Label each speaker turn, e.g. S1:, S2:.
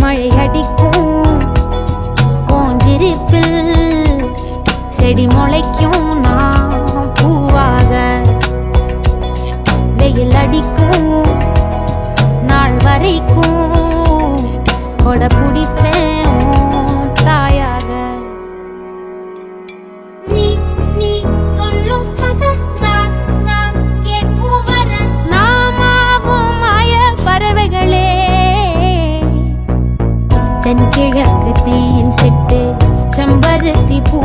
S1: மழை அடிக்கும் ஓஞ்சிருப்பில் செடி முளைக்கும் நான் பூவாக வெயில் அடிக்கும் நாள் வரைக்கும் கொட பிடிப்பேன் தாயாக நீ நீ சொல்லும் கதை நான் கேட்கும் வர நாமாவும் மாய பறவைகளே தென்கிழக்கு தேன் சிட்டு செம்பருத்தி பூ